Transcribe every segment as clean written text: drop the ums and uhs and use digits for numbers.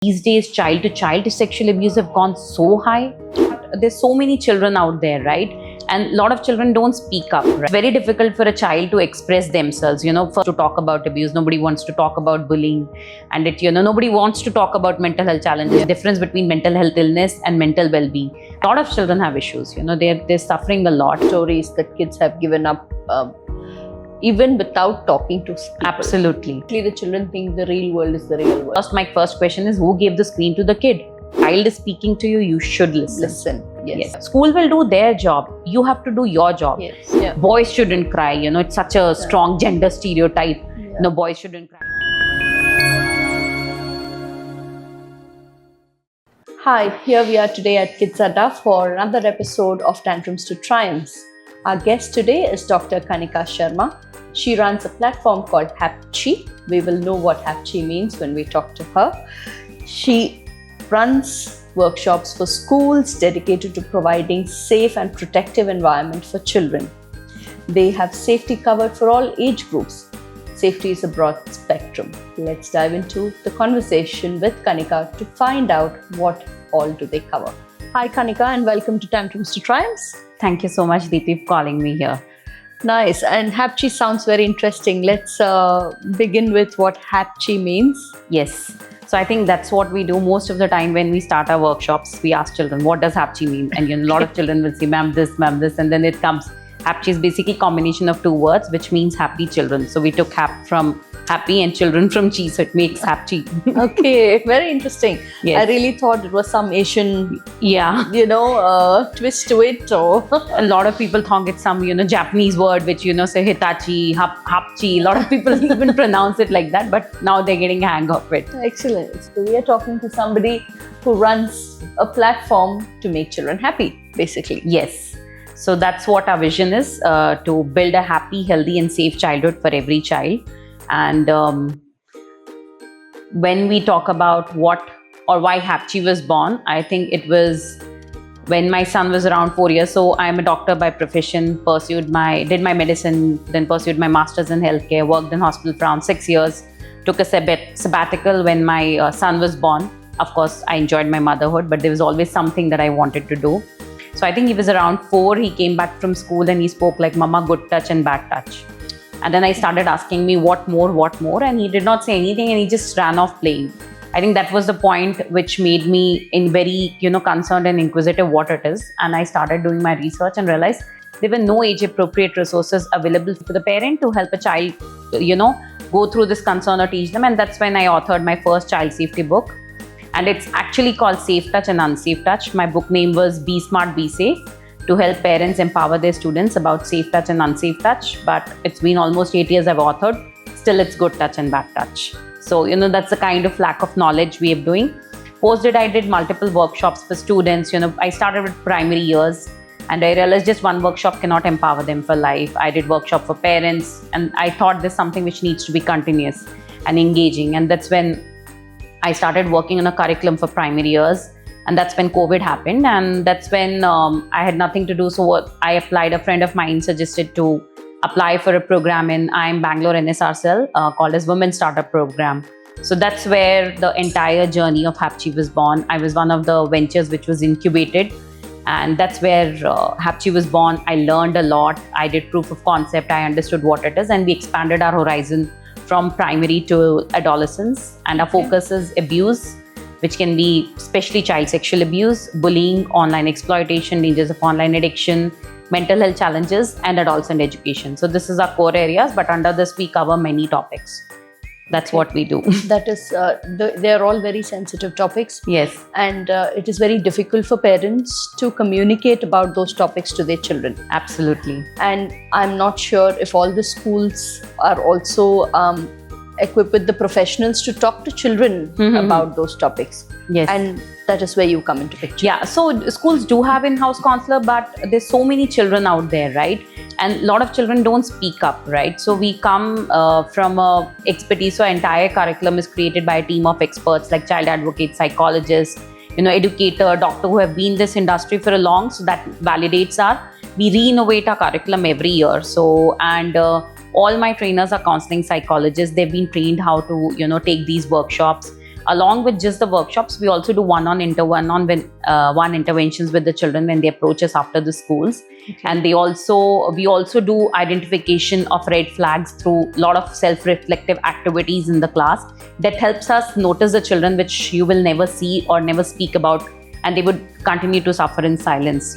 These days, child to child sexual abuse have gone so high. There's so many children out there, right? And a lot of children don't speak up. Right? It's very difficult for a child to express themselves, first to talk about abuse. Nobody wants to talk about bullying, and nobody wants to talk about mental health challenges. Difference between mental health illness and mental well-being. A lot of children have issues. They're suffering a lot. Stories that kids have given up even without talking to people. Absolutely. The children think the real world is the real world. My first question is, who gave the screen to the kid? Child is speaking to you, you should listen. Yes. School will do their job. You have to do your job. Yes. Yeah. Boys shouldn't cry. It's such a strong gender stereotype. Yeah. Boys shouldn't cry. Hi, here we are today at Kidzadda for another episode of Tantrums to Triumphs. Our guest today is Dr. Kanika Sharma. She runs a platform called Hapchi. We will know what Hapchi means when we talk to her. She runs workshops for schools dedicated to providing safe and protective environment for children. They have safety covered for all age groups. Safety is a broad spectrum. Let's dive into the conversation with Kanika to find out what all do they cover. Hi Kanika, and welcome to Tantrums to Triumphs. Thank you so much, Deepi, for calling me here. Nice. And Hapchi sounds very interesting. Let's begin with what Hapchi means. Yes. So I think that's what we do most of the time when we start our workshops. We ask children, what does Hapchi mean? And a lot of children will say, ma'am, this, and then it comes. Hapchi is basically a combination of two words, which means happy children. So we took hap from happy and children from chi, so it makes Hapchi. Okay, very interesting. Yes. I really thought it was some Asian, twist to it. Or a lot of people thought it's some, Japanese word, which, say Hitachi, Hapchi. A lot of people even pronounce it like that, but now they're getting a hang of it. Excellent. So we are talking to somebody who runs a platform to make children happy, basically. Yes. So that's what our vision is, to build a happy, healthy and safe childhood for every child. And when we talk about what or why Hapchi was born, I think it was when my son was around 4 years. So I'm a doctor by profession, did my medicine, then pursued my master's in healthcare, worked in hospital for around 6 years, took a sabbatical when my son was born. Of course, I enjoyed my motherhood, but there was always something that I wanted to do. So I think he was around 4, he came back from school and he spoke like, Mama, good touch and bad touch. And then I started asking me what more, and he did not say anything and he just ran off playing. I think that was the point which made me very, concerned and inquisitive what it is. And I started doing my research and realized there were no age-appropriate resources available for the parent to help a child, go through this concern or teach them. And that's when I authored my first child safety book. And it's actually called Safe Touch and Unsafe Touch. My book name was Be Smart, Be Safe, to help parents empower their students about safe touch and unsafe touch. But it's been almost 8 years I've authored. Still, it's good touch and bad touch. So, that's the kind of lack of knowledge we are doing. I did multiple workshops for students. I started with primary years and I realized just one workshop cannot empower them for life. I did workshop for parents and I thought there's something which needs to be continuous and engaging. And that's when I started working on a curriculum for primary years, and that's when COVID happened, and that's when I had nothing to do. So I applied. A friend of mine suggested to apply for a program in IIM Bangalore NSRCell called as Women Startup Program. So that's where the entire journey of Hapchi was born. I was one of the ventures which was incubated, and that's where Hapchi was born. I learned a lot. I did proof of concept. I understood what it is, and we expanded our horizon from primary to adolescence. And our focus is abuse, which can be especially child sexual abuse, bullying, online exploitation, dangers of online addiction, mental health challenges, and adolescent education. So this is our core areas, but under this we cover many topics. That's what we do. That is, they are all very sensitive topics. Yes. And it is very difficult for parents to communicate about those topics to their children. Absolutely. And I'm not sure if all the schools are also equipped with the professionals to talk to children about those topics. Yes. And that is where you come into picture. Yeah, so schools do have in-house counselor, but there's so many children out there, right? And a lot of children don't speak up, right? So we come from expertise. So our entire curriculum is created by a team of experts like child advocates, psychologists, educator, doctor who have been in this industry for a long. So that validates we re-innovate our curriculum every year. So, and all my trainers are counseling psychologists. They've been trained how to, take these workshops. along with just the workshops, we also do one interventions with the children when they approach us after the schools. And we also do identification of red flags through a lot of self-reflective activities in the class that helps us notice the children which you will never see or never speak about, and they would continue to suffer in silence,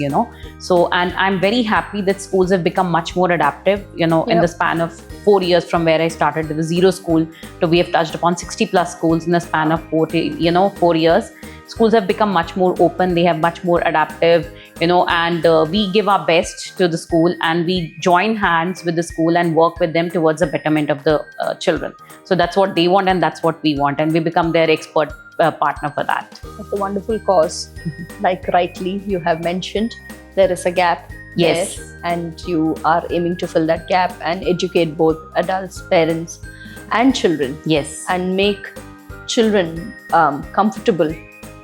So, and I'm very happy that schools have become much more adaptive, in the span of 4 years from where I started with the zero school to we have touched upon 60 plus schools in the span of 4 years. Schools have become much more open, they have much more adaptive, and we give our best to the school, and we join hands with the school and work with them towards the betterment of the children. So that's what they want and that's what we want, and we become their expert partner for that. It's a wonderful cause. Like rightly you have mentioned, there is a gap. Yes. There, and you are aiming to fill that gap and educate both adults, parents and children. Yes. And make children comfortable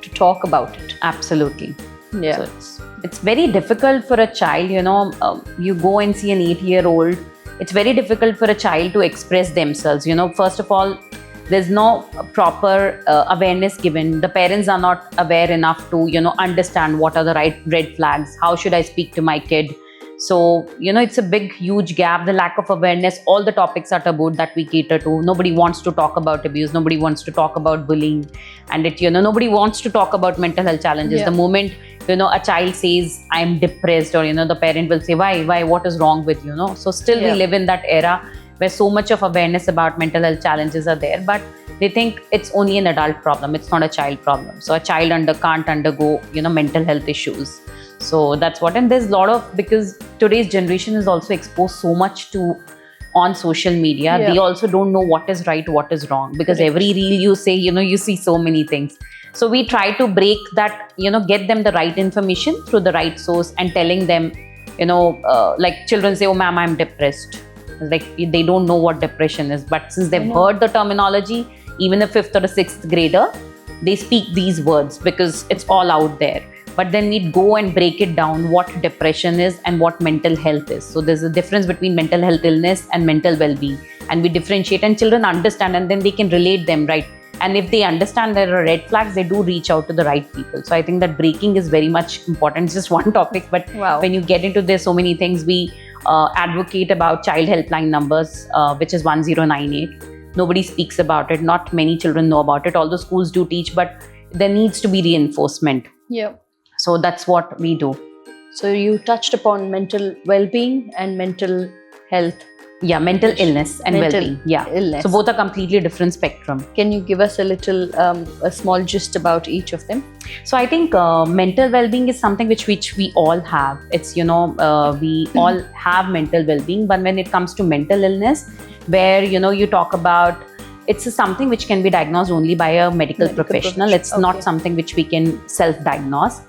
to talk about it. Absolutely. Yeah. So it's very difficult for a child, you go and see an 8-year-old. It's very difficult for a child to express themselves. First of all, there's no proper awareness given. The parents are not aware enough to, understand what are the right red flags. How should I speak to my kid? So, it's a big, huge gap. The lack of awareness, all the topics are taboo that we cater to. Nobody wants to talk about abuse. Nobody wants to talk about bullying. And nobody wants to talk about mental health challenges. Yeah. The moment, a child says, I'm depressed, or, the parent will say, why, what is wrong with you? So still we live in that era where so much of awareness about mental health challenges are there, but they think it's only an adult problem. It's not a child problem. So a child can't undergo, mental health issues. So that's what, and there's a lot of, because today's generation is also exposed so much to on social media. Yeah. They also don't know what is right, what is wrong, because Correct. every reel you say, you see so many things. So we try to break that, get them the right information through the right source and telling them, like children say, oh ma'am, I'm depressed. Like they don't know what depression is, but since they've heard the terminology, even a 5th or a 6th grader, they speak these words because it's all out there. But then we go and break it down what depression is and what mental health is. So there's a difference between mental health illness and mental well-being, and we differentiate, and children understand, and then they can relate them, right? And if they understand there are red flags, they do reach out to the right people. So I think that breaking is very much important. It's just one topic, but when you get into this, so many things. We advocate about child helpline numbers, which is 1098. Nobody speaks about it. Not many children know about it. Although schools do teach, but there needs to be reinforcement. Yeah. So that's what we do. So you touched upon mental well-being and mental health. Yeah, mental illness and well-being. Yeah. Illness. So both are completely different spectrum. Can you give us a small gist about each of them? So I think mental well-being is something which we all have. It's, we all have mental well-being, but when it comes to mental illness, where, you talk about, it's something which can be diagnosed only by a medical professional. It's not something which we can self-diagnose.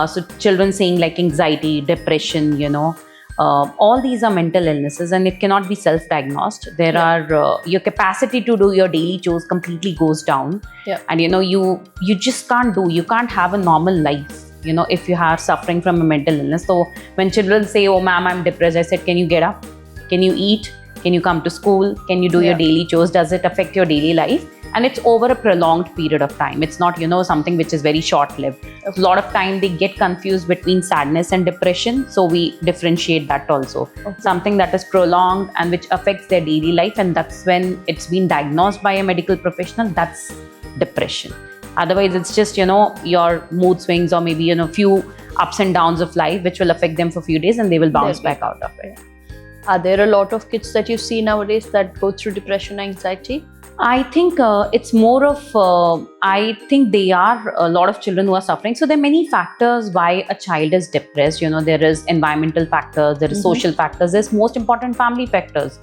So children saying like anxiety, depression, all these are mental illnesses, and it cannot be self-diagnosed. There are your capacity to do your daily chores completely goes down, and you just you can't have a normal life, if you are suffering from a mental illness. So when children say, oh ma'am, I'm depressed, I said, can you get up? Can you eat? Can you come to school? Can you do your daily chores? Does it affect your daily life? And it's over a prolonged period of time. It's not, something which is very short-lived. A lot of time they get confused between sadness and depression. So we differentiate that also. Something that is prolonged and which affects their daily life. And that's when it's been diagnosed by a medical professional. That's depression. Otherwise, it's just, your mood swings or maybe, few ups and downs of life, which will affect them for a few days and they will bounce back out of it. Are there a lot of kids that you see nowadays that go through depression, anxiety? I think it's more of, I think they are a lot of children who are suffering. So there are many factors why a child is depressed. There is environmental factors, there is social factors, there's most important family factors.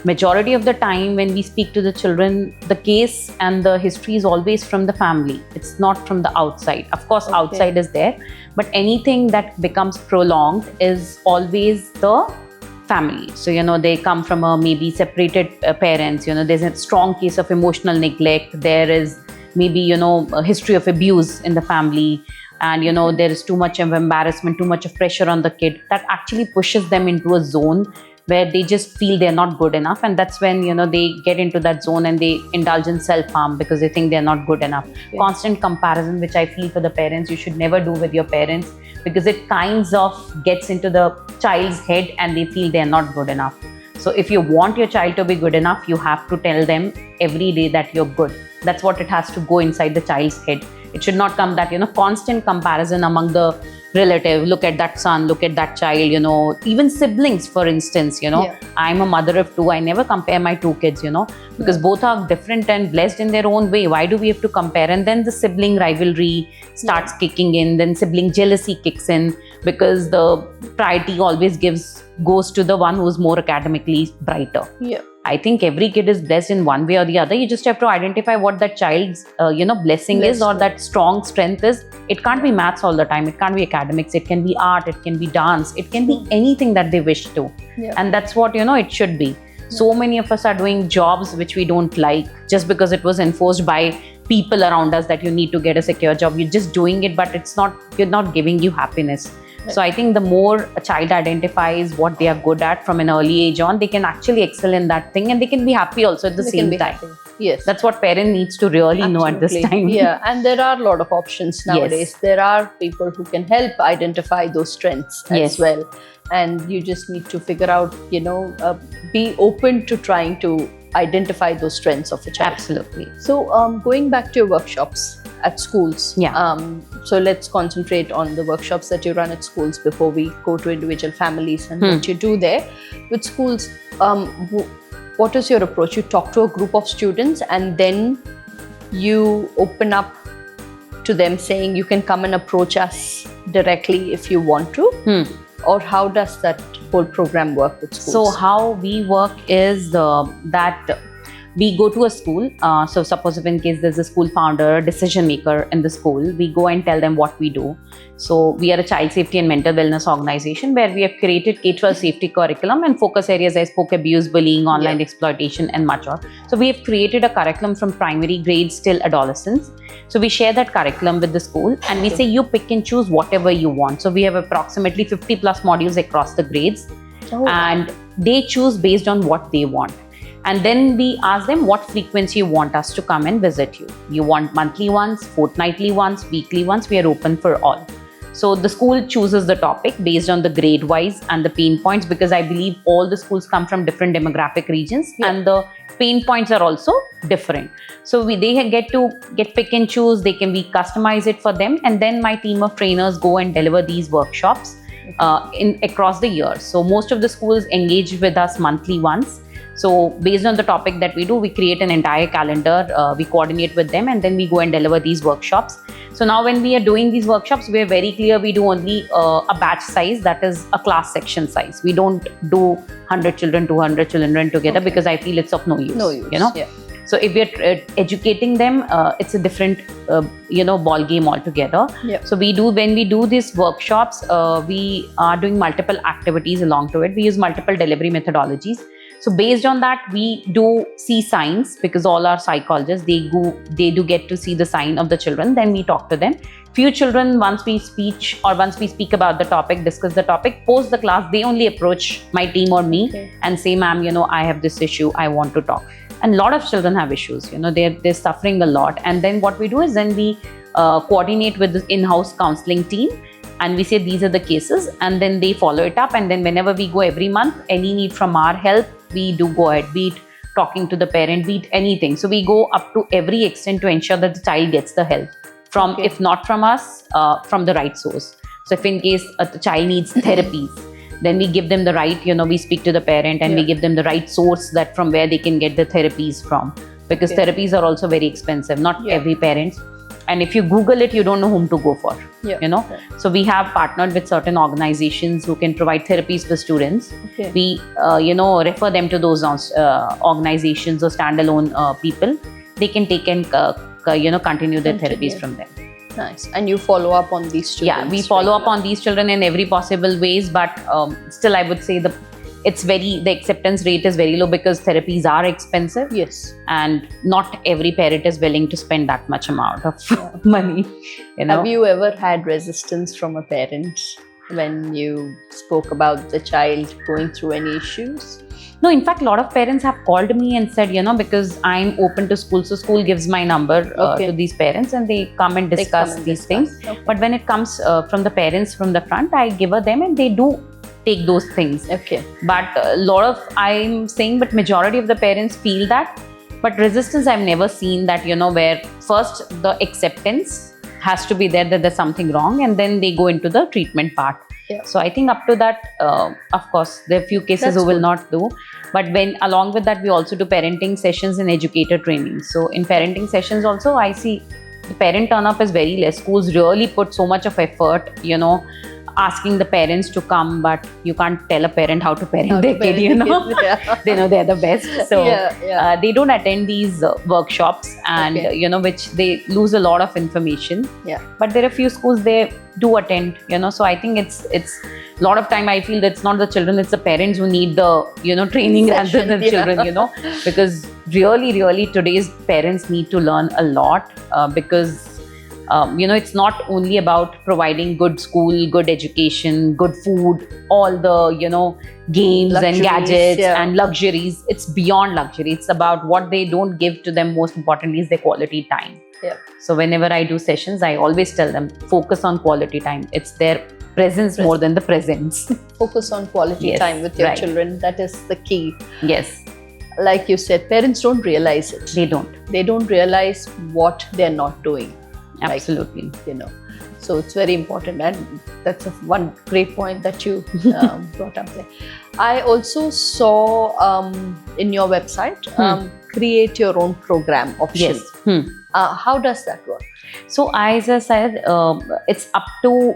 Majority of the time when we speak to the children, the case and the history is always from the family. It's not from the outside. Of course, outside is there, but anything that becomes prolonged is always the family. So, they come from a maybe separated parents, there's a strong case of emotional neglect. There is maybe, a history of abuse in the family. And, there is too much of embarrassment, too much of pressure on the kid that actually pushes them into a zone where they just feel they're not good enough, and that's when they get into that zone and they indulge in self-harm because they think they're not good enough. Constant comparison, which I feel for the parents you should never do with your parents, because it kinds of gets into the child's head and they feel they're not good enough. So if you want your child to be good enough, you have to tell them every day that you're good. That's what it has to go inside the child's head. It should not come that constant comparison among the relative. Look at that son, look at that child, even siblings, for instance. I'm a mother of two. I never compare my two kids, because both are different and blessed in their own way. Why do we have to compare? And then the sibling rivalry starts kicking in, then sibling jealousy kicks in, because the priority always goes to the one who's more academically brighter. I think every kid is blessed in one way or the other. You just have to identify what that child's blessing is, or that strong strength is. It can't be maths all the time. It can't be academics. It can be art. It can be dance. It can be anything that they wish to. And that's what it should be. So many of us are doing jobs which we don't like just because it was enforced by people around us that you need to get a secure job. You're just doing it, but you're not giving you happiness. So I think the more a child identifies what they are good at from an early age on, they can actually excel in that thing, and they can be happy also at the same time. Yes. That's what parent needs to really know at this time. Yeah, and there are a lot of options nowadays. Yes. There are people who can help identify those strengths as well. And you just need to figure out, be open to trying to identify those strengths of a child. Absolutely. So going back to your workshops at schools. So let's concentrate on the workshops that you run at schools before we go to individual families and what you do there. With schools, what is your approach? You talk to a group of students and then you open up to them saying you can come and approach us directly if you want to? Or how does that whole program work with schools? So how we work is that we go to a school. So suppose if in case there's a school founder, a decision maker in the school, we go and tell them what we do. So we are a child safety and mental wellness organization where we have created K-12 safety curriculum and focus areas. I spoke abuse, bullying, online exploitation, and much more. So we have created a curriculum from primary grades till adolescence. So we share that curriculum with the school and we say you pick and choose whatever you want. So we have approximately 50 plus modules across the grades and they choose based on what they want. And then we ask them what frequency you want us to come and visit you. You want monthly ones, fortnightly ones, weekly ones, we are open for all. So the school chooses the topic based on the grade wise and the pain points, because I believe all the schools come from different demographic regions and the pain points are also different. So they get to pick and choose, we customize it for them, and then my team of trainers go and deliver these workshops across the year. So most of the schools engage with us monthly once. So based on the topic that we do, we create an entire calendar, we coordinate with them, and then we go and deliver these workshops. So now when we are doing these workshops, we are very clear we do only a batch size, that is a class section size. We don't do 100 children, 200 children together because I feel it's of no use. So if we're educating them, it's a different, ball game altogether. So when we do these workshops, we are doing multiple activities along to it. We use multiple delivery methodologies. So based on that, we do see signs, because all our psychologists, they do get to see the sign of the children. Then we talk to them. Few children, once we speak about the topic, discuss the topic, post the class, they only approach my team or me and say, ma'am, I have this issue, I want to talk. And a lot of children have issues, they're suffering a lot. And then what we do is then we coordinate with the in-house counseling team. And we say these are the cases, and then they follow it up. And then whenever we go every month, any need from our help, we do go ahead, be it talking to the parent, be it anything. So we go up to every extent to ensure that the child gets the help from, if not from us, from the right source. So if in case the child needs therapies, then we give them the right, we speak to the parent and we give them the right source that from where they can get the therapies from. Because therapies are also very expensive, not every parent. And if you Google it, you don't know whom to go for, So we have partnered with certain organizations who can provide therapies for students. We, refer them to those organizations or standalone people. They can take and, continue their therapies from them. Nice. And you follow up on these students? Yeah, we follow up on these children in every possible ways, but still I would say the acceptance rate is very low because therapies are expensive. Yes. And not every parent is willing to spend that much amount of money. Have you ever had resistance from a parent when you spoke about the child going through any issues? No, in fact, a lot of parents have called me and said, because I'm open to school, so school gives my number Okay. to these parents and they come and They discuss come and these discuss. things. Okay. But when it comes from the parents from the front, I give them and they do take those things. Okay. But I'm saying, but majority of the parents feel that. But resistance, I've never seen that, where first the acceptance has to be there that there's something wrong and then they go into the treatment part. Yeah. So I think up to that, of course, there are few cases That's who will good. not do. But when along with that, we also do parenting sessions and educator training. So in parenting sessions also, I see the parent turn up is very less. Schools really put so much of effort, asking the parents to come, but you can't tell a parent how to parent How to their kid, parent the kids, yeah. They know they're the best. So Yeah. they don't attend these workshops and, Okay. which they lose a lot of information. Yeah. But there are few schools they do attend, so I think it's a lot of time I feel that it's not the children, it's the parents who need the, training rather Session, than the yeah. children, because really today's parents need to learn a lot because it's not only about providing good school, good education, good food, all the, games and Luxuries, gadgets yeah. and luxuries. It's beyond luxury. It's about what they don't give to them. Most importantly is their quality time. Yeah. So whenever I do sessions, I always tell them, focus on quality time. It's their presence more than the presence. Focus on quality Yes, time with your right. children. That is the key. Yes, Like you said, parents don't realize it. they don't. They don't realize what they're not doing. Absolutely. So it's very important, and that's one great point that you brought up there. I also saw in your website create your own program option. Yes. How does that work? So as I said, it's up to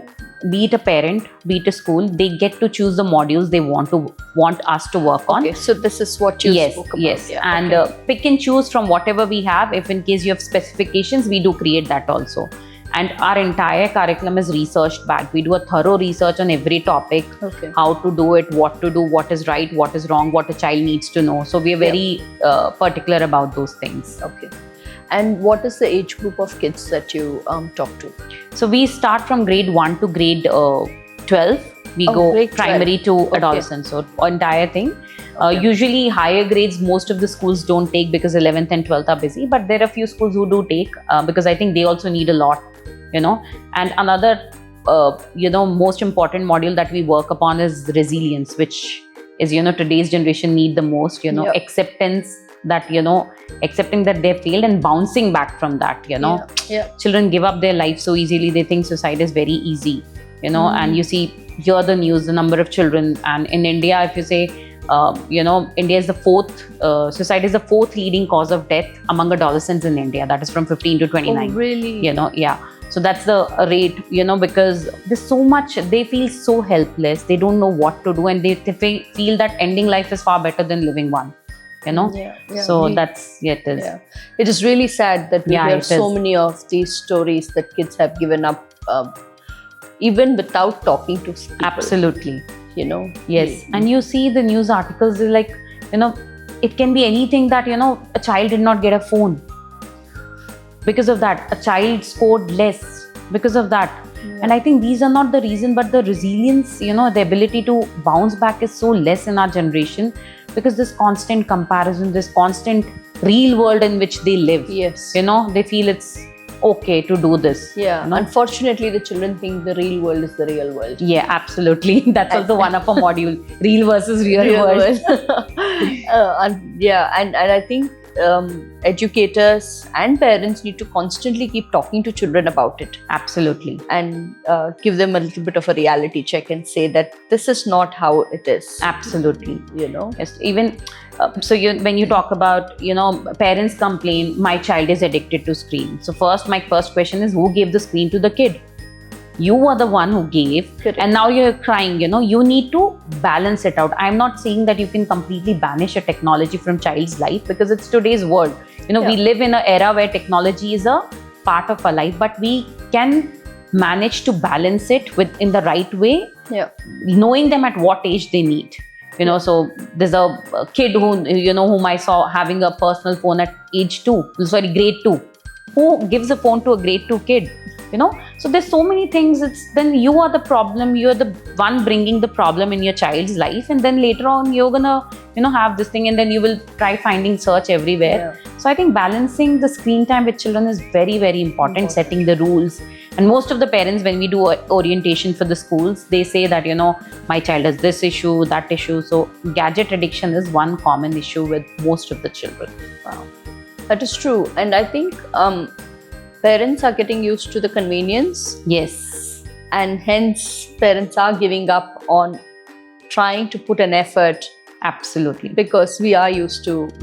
be it a parent, be it a school. They get to choose the modules they want us to work on. Okay, so this is what you spoke about. Yes, Yeah, and okay. pick and choose from whatever we have. If in case you have specifications, we do create that also. And our entire curriculum is researched back. We do a thorough research on every topic, Okay. how to do it, what to do, what is right, what is wrong, what a child needs to know. So we are very particular about those things. Okay. And what is the age group of kids that you talk to? So we start from grade 1 to grade 12. We go grade 12. primary to Okay. adolescent, so entire thing. Usually higher grades, most of the schools don't take because 11th and 12th are busy, but there are a few schools who do take because I think they also need a lot, And another, most important module that we work upon is resilience, which is, today's generation need the most, Yep. acceptance that, accepting that they failed and bouncing back from that, Yeah. Children give up their life so easily. They think suicide is very easy, and you hear the news, the number of children. And in India, if you say, India is the suicide is the fourth leading cause of death among adolescents in India. That is from 15 to 29. Oh, really? Yeah. So that's the rate, because there's so much, they feel so helpless. They don't know what to do and they feel that ending life is far better than living one, Yeah. So We- it is. Yeah. It is really sad that we Yeah, hear it so is. many of these stories that kids have given up even without talking to people. Absolutely. Yes. We- And you see the news articles, they're like, it can be anything that, a child did not get a phone. Because of that, a child scored less because of that. Yeah. And I think these are not the reason, but the resilience, the ability to bounce back is so less in our generation because this constant comparison, this constant real world in which they live, Yes. they feel it's okay to do this. Yeah. No? Unfortunately, the children think the real world is the real world. Yeah, absolutely. That's also one of our module, real versus real world. and I think educators and parents need to constantly keep talking to children about it Absolutely. and give them a little bit of a reality check and say that this is not how it is. Absolutely. Yes, even when you talk about, parents complain, my child is addicted to screen. So my first question is, who gave the screen to the kid? You are the one who gave. Correct. And now you're crying, you need to balance it out. I'm not saying that you can completely banish a technology from child's life because it's today's world. We live in an era where technology is a part of our life, but we can manage to balance it in the right way, Yeah. knowing them at what age they need. So there's a kid whom I saw having a personal phone at grade 2. Who gives a phone to a grade 2 kid? you know. So there's so many things. It's then you are the problem. You're the one bringing the problem in your child's life, and then later on you're gonna, you know, have this thing, and then you will try finding search everywhere. So I think balancing the screen time with children is very, very important. Setting the rules. And most of the parents, when we do orientation for the schools, they say that, you know, my child has this issue, that issue. So gadget addiction is one common issue with most of the children. Wow, that is true. And I think parents are getting used to the convenience. Yes. And hence parents are giving up on trying to put an effort, Absolutely. because we are getting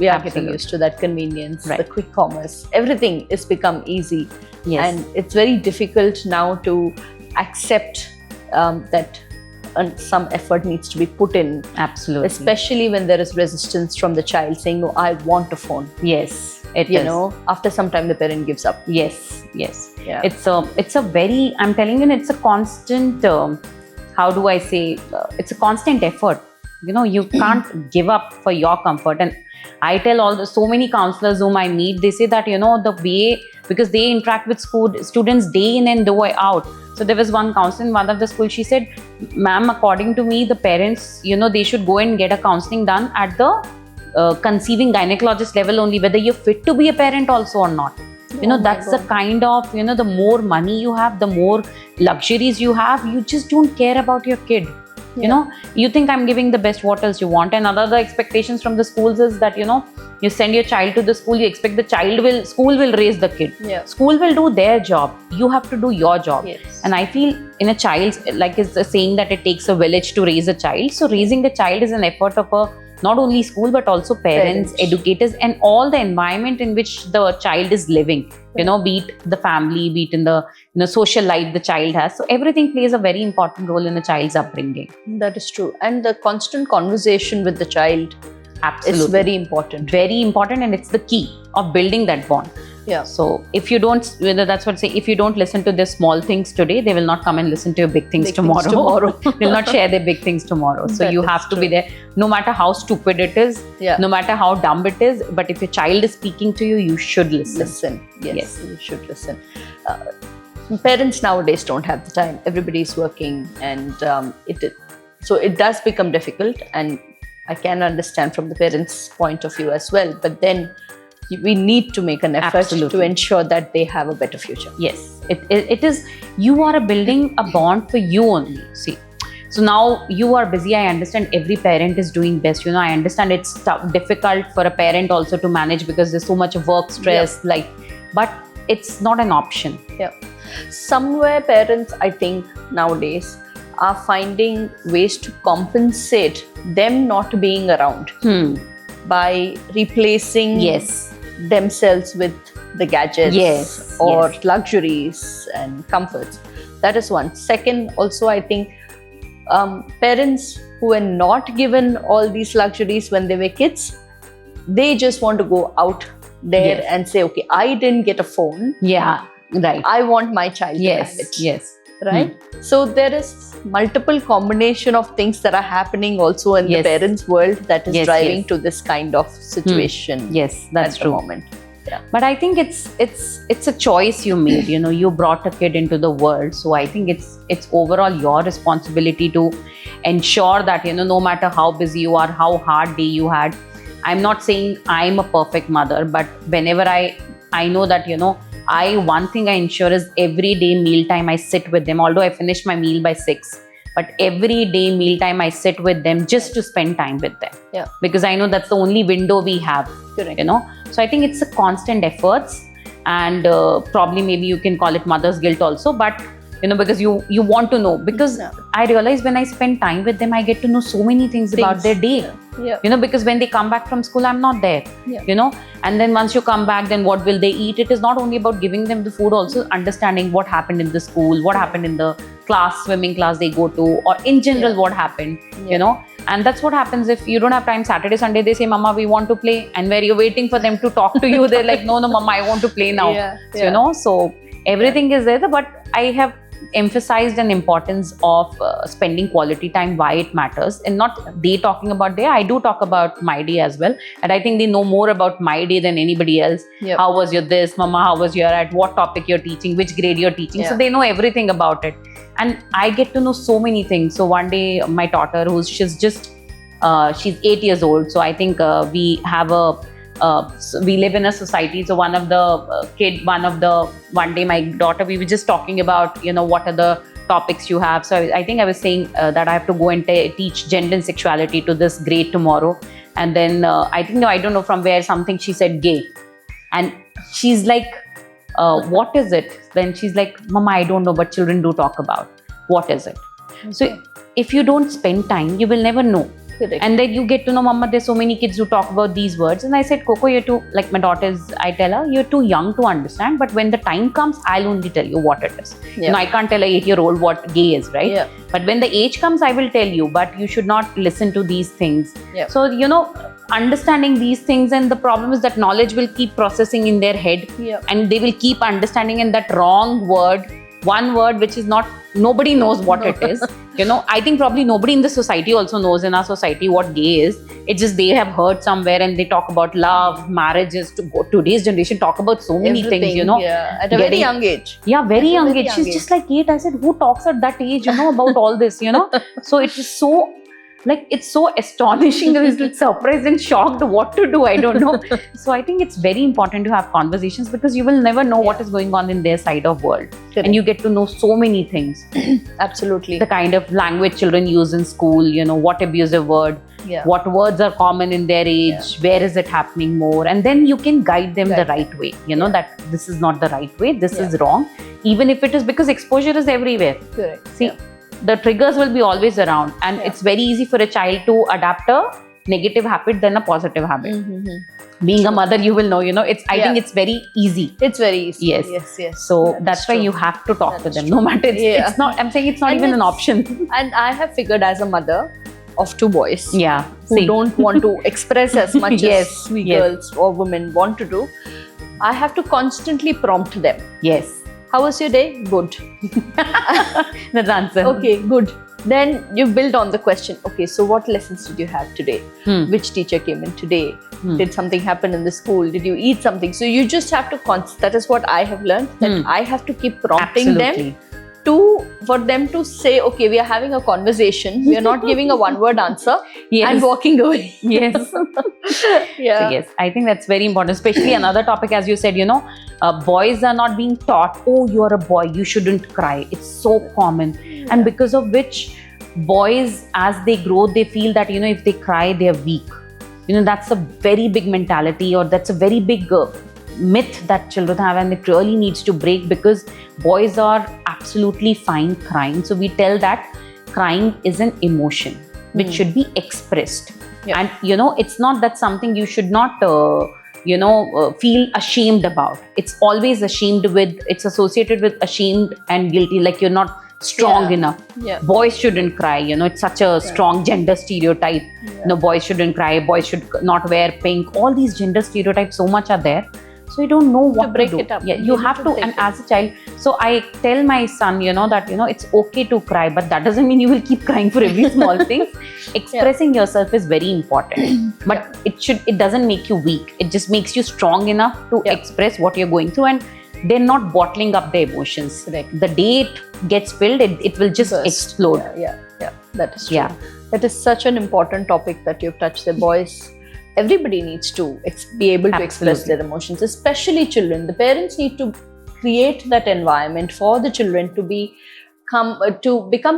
Absolutely. used to that convenience, Right. the quick commerce. Everything is become easy. Yes. And it's very difficult now to accept that some effort needs to be put in, Absolutely. especially when there is resistance from the child saying, no, I want a phone. Yes. It You is. know, after some time the parent gives up. Yes. Yes. Yeah. It's a very, I'm telling you, it's a constant, how do I say, it's a constant effort. You know, you can't give up for your comfort. And I tell so many counselors whom I meet, they say that, you know, the way, because they interact with students day in and day out. So there was one counselor in one of the schools, she said, ma'am, according to me, the parents, you know, they should go and get a counseling done at the conceiving gynecologist level only, whether you're fit to be a parent also or not. You know, Oh my that's the God. kind of, you know, the more money you have, the more luxuries you have, you just don't care about your kid. Yeah. You know, you think I'm giving the best, what else you want? And other expectations from the schools is that, you know, you send your child to the school, you expect the school will raise the kid. Yeah. School will do their job. You have to do your job. Yes. And I feel in a child's, like it's a saying that it takes a village to raise a child. So raising the child is an effort of not only school, but also parents, educators, and all the environment in which the child is living. You know, be it the family, be it in the, you know, social life the child has. So everything plays a very important role in a child's upbringing. That is true. And the constant conversation with the child Absolutely. is very important. Very important, and it's the key of building that bond. Yeah. So if you don't, that's what I say, if you don't listen to their small things today, they will not come and listen to your big things tomorrow. They'll not share their big things tomorrow. So That you is have to true. be there, no matter how stupid it is, Yeah. no matter how dumb it is. But if your child is speaking to you, you should listen. Listen. Yes, Yes. you should listen. Parents nowadays don't have the time. Everybody's working, and so it does become difficult. And I can understand from the parents' point of view as well. But then we need to make an effort Absolutely. to ensure that they have a better future. Yes, it is. You are building a bond for you only. See, so now you are busy. I understand every parent is doing best. You know, I understand it's difficult for a parent also to manage because there's so much work stress. But it's not an option. Yeah. Somewhere parents, I think nowadays, are finding ways to compensate them not being around by replacing Yes. themselves with the gadgets Yes, or yes. luxuries and comforts. That is one. Second, also, I think parents who were not given all these luxuries when they were kids, they just want to go out there Yes. and say, okay, I didn't get a phone. Yeah. Right. I want my child to have it. Yes. Right? So there is multiple combination of things that are happening also in Yes. the parents' world that is Yes, driving yes. to this kind of situation. Yes, that's at true. the moment. But I think it's a choice you made. You know, you brought a kid into the world, so I think it's overall your responsibility to ensure that, you know, no matter how busy you are, how hard day you had. I'm not saying I'm a perfect mother, but whenever I know that, you know, one thing I ensure is every day mealtime I sit with them. Although I finish my meal by 6, but every day mealtime I sit with them just to spend time with them. Yeah. Because I know that's the only window we have. Correct. You know, so I think it's a constant efforts, and probably maybe you can call it mother's guilt also, but you know, because you want to know, because Yeah. I realize when I spend time with them, I get to know so many things about their day. Yeah. You know, because when they come back from school, I'm not there. Yeah. You know, and then once you come back, then what will they eat? It is not only about giving them the food, also understanding what happened in the school, what happened in the class, swimming class they go to, or in general Yeah. what happened. Yeah. You know, and that's what happens if you don't have time. Saturday, Sunday, they say, "Mama, we want to play," and where you're waiting for them to talk to you, they're like, "No, Mama, I want to play now." Yeah. So, you know, so everything is there, but I have emphasized an importance of spending quality time, why it matters, and not they talking about day. I do talk about my day as well, and I think they know more about my day than anybody else. Yep. How was your this, mama? How was your at? What topic you're teaching? Which grade you're teaching? Yeah. So they know everything about it, and I get to know so many things. So one day, my daughter, she's 8 years old. So I think we have so we live in a society. So one day my daughter, we were just talking about, what are the topics you have. So I think I was saying that I have to go and teach gender and sexuality to this grade tomorrow. And then I don't know from where something she said gay. And she's like, what is it? Then she's like, Mama, I don't know, but children do talk about. What is it? Okay. So if you don't spend time, you will never know. Correct. And then you get to know, Mama, there's so many kids who talk about these words. And I said, Coco, you're too, like my daughter's, I tell her, you're too young to understand. But when the time comes, I'll only tell you what it is. Yeah. I can't tell an 8-year-old what gay is, right? Yeah. But when the age comes, I will tell you. But you should not listen to these things. Yeah. So, understanding these things, and the problem is that knowledge will keep processing in their head. Yeah. And they will keep understanding, and that wrong word, one word which is not, nobody knows what it is. I think probably nobody in the society also knows in our society what gay is. It's just they have heard somewhere and they talk about love, marriages. Today's generation talk about so many things, Yeah, at a very young age. Yeah, very young age. young She's age. just like 8. I said, who talks at that age, about all this, So it is so, it's so astonishing. I was like surprised and shocked what to do. I don't know. So I think it's very important to have conversations, because you will never know what is going on in their side of world. Correct. And you get to know so many things. Absolutely. The kind of language children use in school, what abusive word, Yeah. what words are common in their age, where is it happening more, and then you can guide them the right way, that this is not the right way, this is wrong, even if it is, because exposure is everywhere. Correct. See, the triggers will be always around, and it's very easy for a child to adapt a negative habit than a positive habit. Mm-hmm. Being a mother, you will know, I think it's very easy. It's very easy. Yes. Yes. So that's why you have to talk to them, no matter, it's not, I'm saying it's not And even an it's- option. And I have figured, as a mother of 2 boys, Yeah. who See. don't want to express as much Yes, as we yes. girls or women want to do, I have to constantly prompt them. Yes. How was your day? Good. That's the answer. Okay, good. Then you build on the question. Okay, so what lessons did you have today? Which teacher came in today? Did something happen in the school? Did you eat something? So you just have to that is what I have learned, that I have to keep prompting them for them to say, okay, we are having a conversation. We are not giving a one-word answer and walking away. Yes. Yeah. So yes, I think that's very important. Especially another topic, as you said, boys are not being taught, oh, you're a boy, you shouldn't cry. It's so common. And because of which, boys, as they grow, they feel that, if they cry, they're weak. That's a very big mentality, or that's a very big myth that children have, and it really needs to break, because boys are absolutely fine crying. So we tell that crying is an emotion which should be expressed. Yeah. And it's not that something you should not feel ashamed about. It's always it's associated with ashamed and guilty, like you're not strong enough. Yeah. Boys shouldn't cry, it's such a strong gender stereotype. Boys shouldn't cry, boys should not wear pink. All these gender stereotypes so much are there. So you don't know what to break do. it up. Yeah, you have to, and as a child, so I tell my son, that it's okay to cry, but that doesn't mean you will keep crying for every small thing. Expressing yourself is very important, but it doesn't make you weak. It just makes you strong enough to express what you're going through, and they're not bottling up their emotions. Correct. The day it gets filled, it will just explode. Yeah. That is true. Yeah. That is such an important topic that you've touched. The boys, everybody needs to be able to express Absolutely. their emotions, especially children. The parents need to create that environment for the children to become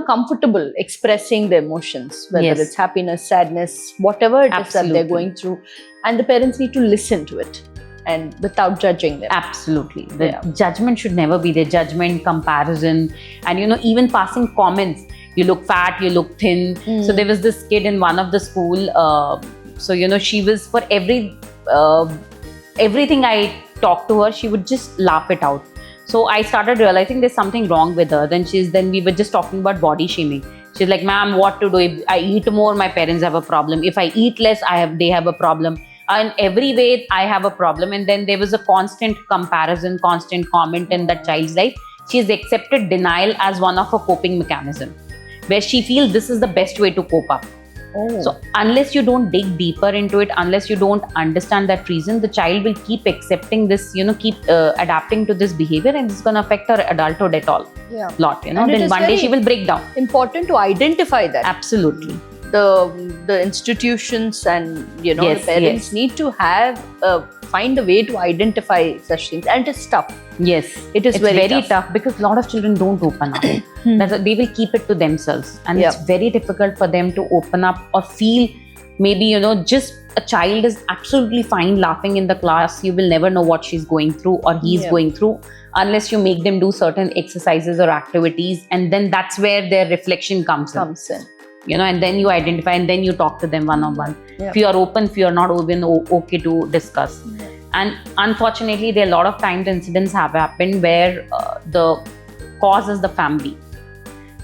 comfortable expressing their emotions, whether Yes. it's happiness, sadness, whatever it is that Absolutely. they're going through. And the parents need to listen to it, and without judging them. Absolutely. The judgment should never be there. Judgment, comparison, and even passing comments. You look fat, you look thin. So there was this kid in one of the school. She was, for everything I talked to her, she would just laugh it out. So I started realizing there's something wrong with her. Then we were just talking about body shaming. She's like, ma'am, what to do? If I eat more, my parents have a problem. If I eat less, they have a problem. In every way, I have a problem. And then there was a constant comparison, constant comment in that child's life. she has accepted denial as one of her coping mechanism, where she feels this is the best way to cope up. Oh. So unless you don't dig deeper into it, unless you don't understand that reason, the child will keep accepting this, keep adapting to this behavior, and it's going to affect her adulthood at all. Yeah. Lot, And it then is one day very she will break down. important to identify that. Absolutely. The institutions and Yes, the parents yes. need to have find a way to identify such things, and it's tough. Yes, It is it's very very tough. tough because a lot of children don't open up. They will keep it to themselves, and Yeah. it's very difficult for them to open up or feel. Maybe just a child is absolutely fine laughing in the class. You will never know what she's going through or he's Yeah. going through unless you make them do certain exercises or activities, and then that's where their reflection comes in. And then you identify, and then you talk to them one on one. Yeah. If you are open, if you are not open, okay to discuss. Yeah. And unfortunately, there are a lot of times incidents have happened where the cause is the family.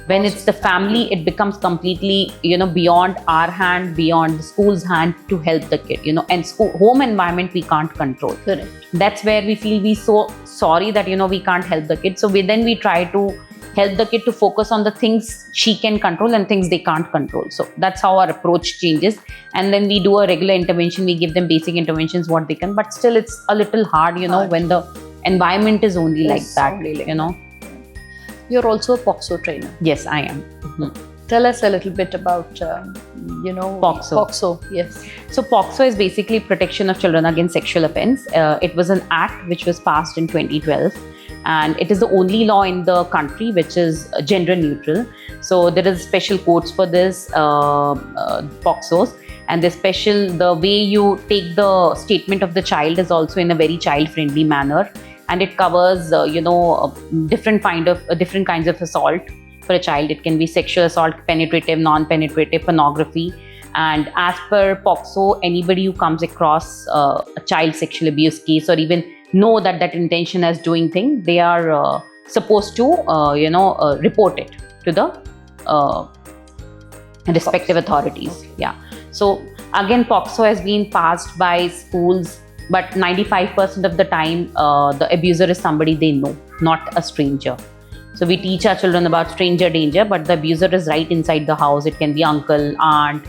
When it's the family, it becomes completely, beyond our hand, beyond the school's hand to help the kid, and home environment we can't control. Correct. That's where we feel we so sorry that, we can't help the kid. So we try to help the kid to focus on the things she can control and things they can't control. So that's how our approach changes. And then we do a regular intervention. We give them basic interventions, what they can, but still it's a little hard, Hard. when the environment is only like It's that, only like You're also a POXO trainer. Yes, I am. Tell us a little bit about, POXO. POXO, yes. So POXO is basically protection of children against sexual offense. It was an act which was passed in 2012, and it is the only law in the country which is gender neutral. So there is special codes for this POXOs, and the way you take the statement of the child is also in a very child-friendly manner, and it covers different kinds of assault for a child. It can be sexual assault, penetrative, non-penetrative, pornography. And as per POXO, anybody who comes across a child sexual abuse case or even know that intention as doing thing, they are supposed to report it to the respective authorities. Okay. Yeah. So again, POXO has been passed by schools, but 95% of the time the abuser is somebody they know, not a stranger. So we teach our children about stranger danger, but the abuser is right inside the house. It can be uncle, aunt.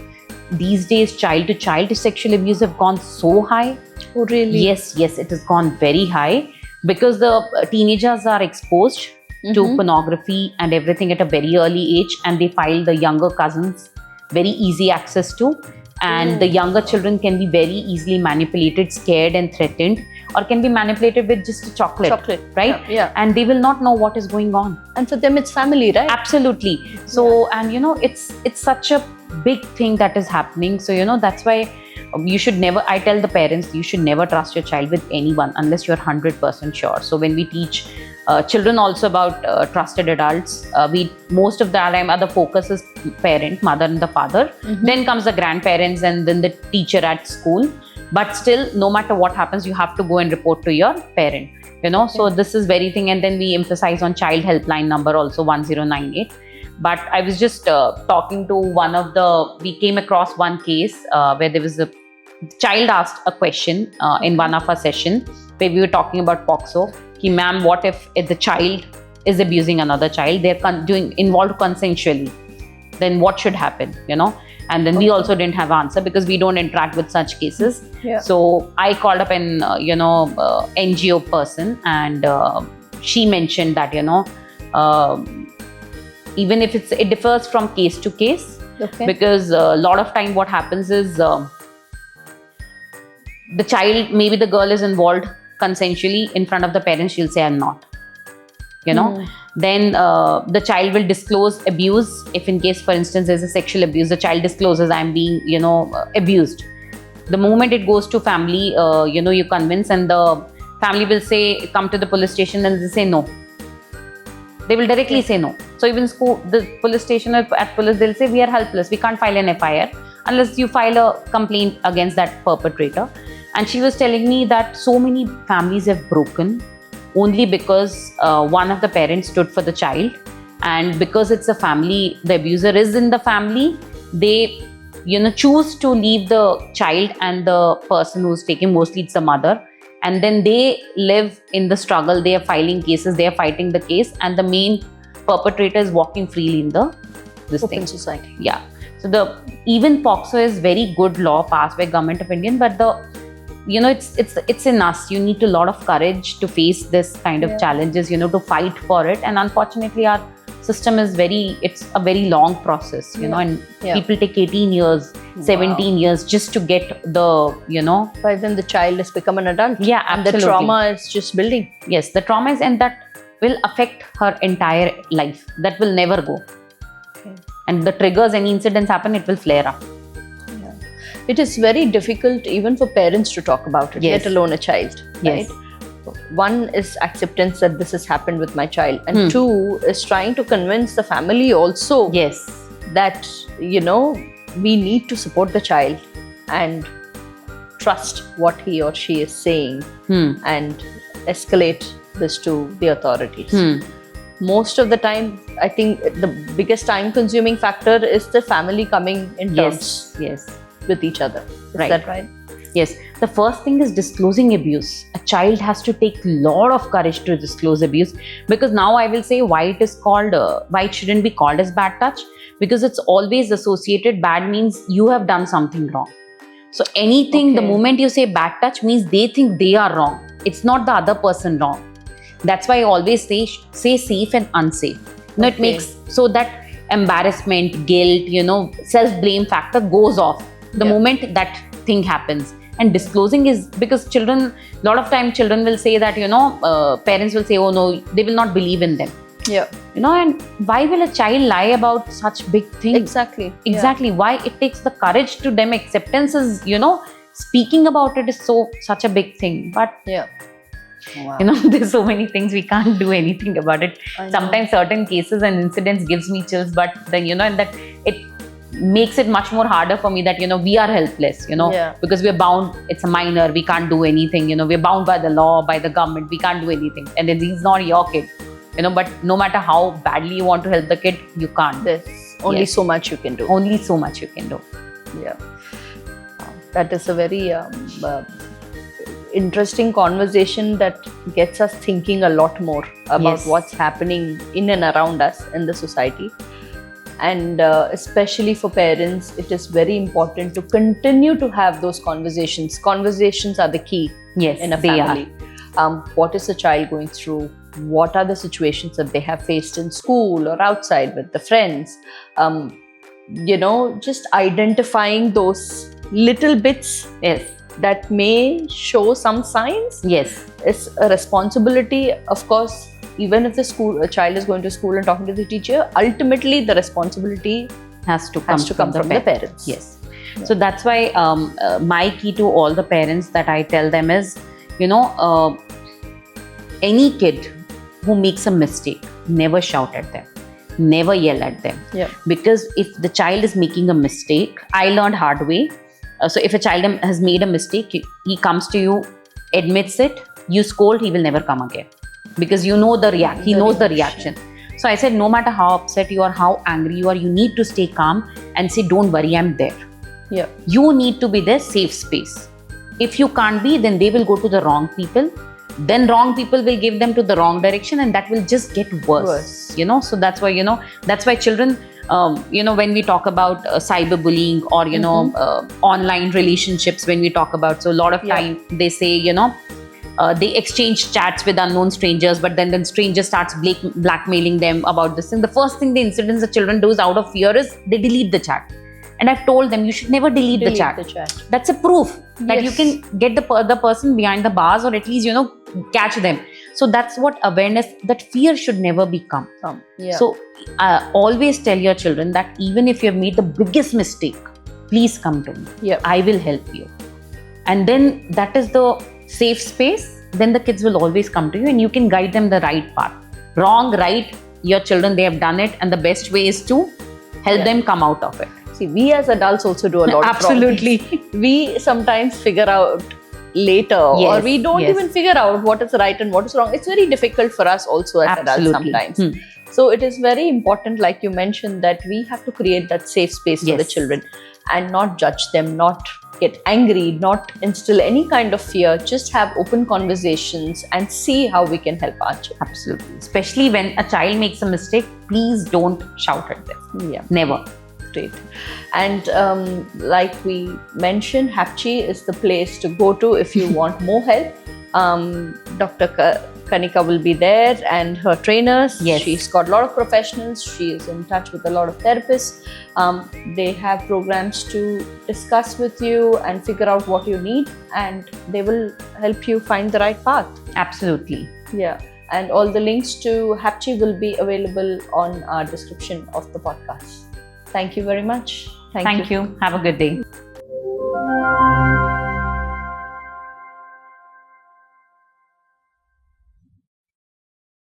These days, child-to-child sexual abuse have gone so high. Oh, really? Yes, it has gone very high because the teenagers are exposed to pornography and everything at a very early age, and they find the younger cousins very easy access to, and the younger children can be very easily manipulated, scared and threatened, or can be manipulated with just a chocolate, right? Yeah. And they will not know what is going on. And for them, it's family, right? Absolutely. So, and it's such a big thing that is happening. So, that's why you should never, I tell the parents, you should never trust your child with anyone unless you're 100% sure. So when we teach children also about trusted adults, most of the time the focus is parent, mother and the father. Then comes the grandparents and then the teacher at school. But still, no matter what happens, you have to go and report to your parent. So this is very thing. And then we emphasize on child helpline number also, 1098. But I was just talking to we came across one case where there was a child asked a question in one of our sessions where we were talking about POXO. Ma'am, what if the child is abusing another child? They're involved consensually. Then what should happen? And then we also didn't have answer because we don't interact with such cases. Yeah. So I called up an NGO person, and she mentioned that even if it differs from case to case, Okay. because a lot of time what happens is the child, maybe the girl is involved consensually in front of the parents, she'll say I'm not. Then the child will disclose abuse. If in case, for instance, there's a sexual abuse, the child discloses I'm being abused. The moment it goes to family, you convince, and the family will say come to the police station, and they say no. They will directly say no. So even the police station at police, they'll say we are helpless, we can't file an FIR unless you file a complaint against that perpetrator. And she was telling me that so many families have broken only because one of the parents stood for the child, and because it's a family, the abuser is in the family, they choose to leave the child and the person who's taking, mostly it's the mother, and then they live in the struggle. They are filing cases, they are fighting the case, and the main perpetrator is walking freely in this Open thing. society. Yeah. So even POCSO is very good law passed by Government of India, but it's in us. You need a lot of courage to face this kind of challenges, to fight for it. And unfortunately, our system is it's a very long process, and people take 18 years, 17 years just to get By then the child has become an adult. Yeah, And absolutely. the trauma is just building. Yes, the trauma is, and that will affect her entire life. That will never go. Okay. And the triggers, any incidents happen, it will flare up. It is very difficult even for parents to talk about it, Yes. let alone a child. Right? Yes. One is acceptance that this has happened with my child, and two is trying to convince the family also Yes. that we need to support the child and trust what he or she is saying and escalate this to the authorities. Most of the time, I think the biggest time consuming factor is the family coming in terms Yes. with each other. Is Right. that right? Yes. The first thing is disclosing abuse. A child has to take a lot of courage to disclose abuse, because now I will say why it is called, why it shouldn't be called as bad touch, because it's always associated. Bad means you have done something wrong. So anything, the Okay. moment you say bad touch means they think they are wrong. It's not the other person wrong. That's why I always say safe and unsafe. It Okay. makes so that embarrassment, guilt, self-blame factor goes off the moment that thing happens. And disclosing is because a lot of time children will say that, parents will say, oh no, they will not believe in them. Yeah. And why will a child lie about such big things? Exactly. Exactly. Why it takes the courage to them. Acceptance is, speaking about it is such a big thing. But, Yeah. Wow. there's so many things we can't do anything about it. I know. Sometimes certain cases and incidents gives me chills, but then, and that it makes it much more harder for me that, we are helpless, because we're bound. It's a minor. We can't do anything, we're bound by the law, by the government. We can't do anything. And then he's not your kid, but no matter how badly you want to help the kid, you can't. There's only Yes. so much you can do. Only so much you can do. Yeah. That is a very interesting conversation that gets us thinking a lot more about Yes. what's happening in and around us in the society. And especially for parents, it is very important to continue to have those conversations. Conversations are the key Yes, in a they are. family. What is the child going through? What are the situations that they have faced in school or outside with the friends? Just identifying those little bits Yes. that may show some signs Yes. is a responsibility. Of course, even if a child is going to school and talking to the teacher, ultimately the responsibility Has to come from the parents. Yes. So that's why my key to all the parents that I tell them is, any kid who makes a mistake, never shout at them, never yell at them. Yeah. Because if the child is making a mistake, I learned hard way. So if a child has made a mistake, he comes to you, admits it, you scold, he will never come again. Because he knows the reaction. So I said, no matter how upset you are, how angry you are, you need to stay calm and say, don't worry, I'm there. Yeah. You need to be their safe space. If you can't be, then they will go to the wrong people. Then wrong people will give them to the wrong direction, and that will just get worse. So that's why children, when we talk about cyberbullying or, online relationships, when we talk about, so a lot of time they say, they exchange chats with unknown strangers, but then stranger starts blackmailing them about this thing. The first thing the incidents the children do is out of fear is they delete the chat. And I've told them, you should never delete the chat. That's a proof that you can get the person behind the bars, or at least, catch them. So that's what awareness, that fear should never become. So always tell your children that even if you have made the biggest mistake, please come to me. Yeah. I will help you. And then that is the safe space. Then the kids will always come to you and you can guide them the right path. Wrong, right, your children, they have done it, and the best way is to help them come out of it. See, we as adults also do a lot of Absolutely. wrong things. We sometimes figure out later, or we don't even figure out what is right and what is wrong. It's very difficult for us also as adults sometimes. So it is very important, like you mentioned, that we have to create that safe space for the children and not judge them, not get angry, not instill any kind of fear. Just have open conversations and see how we can help our children. Absolutely. Especially when a child makes a mistake, please don't shout at them. Yeah. Never. Great. And like we mentioned, HAPCHI is the place to go to if you want more help. Dr. Kanika will be there and her trainers. Yes. She's got a lot of professionals. She is in touch with a lot of therapists. They have programs to discuss with you and figure out what you need, and they will help you find the right path. Absolutely. Yeah. And all the links to HAPCHI will be available on our description of the podcast. Thank you very much. Thank you. Have a good day.